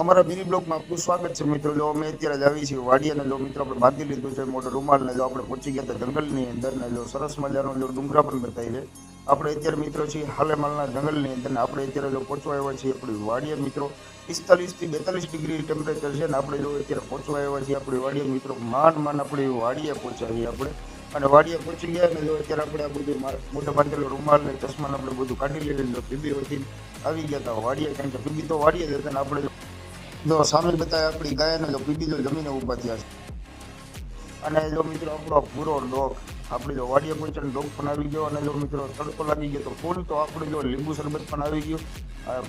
અમારા મિની બ્લોગમાં આપનું સ્વાગત છે મિત્રો. જો અમે અત્યારે જ આવી છીએ વાડી અને જો મિત્રો આપણે બાંધી લીધું છે મોટો રૂમાલ ને જો આપણે પહોંચી ગયા હતા જંગલની અંદર ને જો સરસ મજાનો જો ડુંગરા પણ બતાવી છે. આપણે અત્યારે મિત્રો છીએ હાલેમાલના જંગલની અંદર ને આપણે અત્યારે જો પહોંચવા આવ્યા છીએ આપણી વાડીએ મિત્રો 45 થી 42 ડિગ્રી ટેમ્પરેચર છે ને આપણે જો અત્યારે પહોંચવા આવ્યા છીએ આપણી વાડીએ મિત્રો માંડ આપણી વાડીએ પહોંચ્યા છીએ આપણે. અને વાડીએ પહોંચી ગયા ને જો અત્યારે આપણે આ બધું મોટા બાંધેલો રૂમાલ ને ચશ્મા આપણે બધું કાઢી લીધેલું પીબી વધી આવી ગયા હતા વાડીએ, કારણ કે પીબી તો વાડીએ જ હતા ને આપણે જો સામે બતાવે આપણી ગાયને જો પીબી જો જમીને ઊભા થયા છે. અને જો મિત્રો આપણો પૂરો ડોગ આપણે જો વાડીએ પહોંચીને ડોગ પણ આવી ગયો અને જો મિત્રો તડકો લાગી ગયો તો ફૂલ તો આપણે જો લીંબુ શરબત પણ આવી ગયું.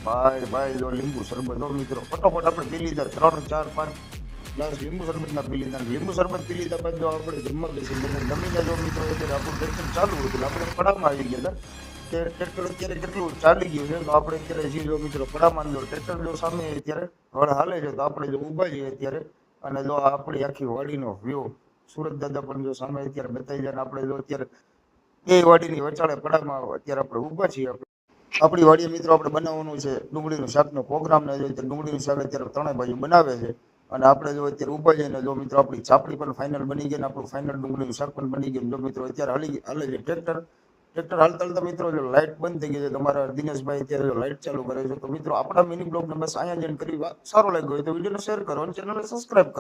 ભાઈ જો લીંબુ શરબત જો મિત્રો ફટોફટ આપણે પી લીધા 3 4 5 ગ્લાસ લીંબુ શરબતના પી લીધા. લીંબુ શરબત પી લીધા બાદ જો આપણે જમવા બેસી જમીને જો મિત્રો અત્યારે આપણું ટ્રેક્ટર ચાલુ હતું આપણે પડામાં આવી ગયા હતા. ટ્રેક્ટર અત્યારે કેટલું ચાલી ગયું છે તો આપણે અત્યારે જે જો મિત્રો પડામાં જો ટ્રેક્ટર જો સામે અત્યારે હળ હાલે છે તો આપણે જો ઊભા છીએ અત્યારે. અને જો આપણી આખી વાડીનો વ્યૂ સુરત દાદા પણ જો સામે અત્યારે બતાવી જાય. આપણે જો અત્યારે એ વાડીની વચાળે પડામાં અત્યારે આપણે ઊભા છીએ. આપણી વાડીએ મિત્રો આપણે બનાવવાનું છે ડુંગળીનું શાકનો પ્રોગ્રામ ને જો ડુંગળીનું શાક અત્યારે ત્રણેય બાજુ બનાવે છે. અને આપણે જો અત્યારે ઊભા જઈને જો મિત્રો આપણી ચાપડી પણ ફાઇનલ બની ગઈ ને આપણું ફાઇનલ ડુંગળીનું શાક પણ બની ગયું. જો મિત્રો અત્યારે હાલે છે ટ્રેક્ટર હાલતા મિત્રો જો લાઇટ બંધ થઈ ગઈ છે. તમારા દિનેશભાઈ અત્યારે જો લાઇટ ચાલુ કરે છે. તો મિત્રો આપણા મિની બ્લોગને બસ અહીંયા જ કરી સારો લાગ્યો હોય તો વિડીયોને શેર કરો અને ચેનલને સબસ્ક્રાઈબ કરો.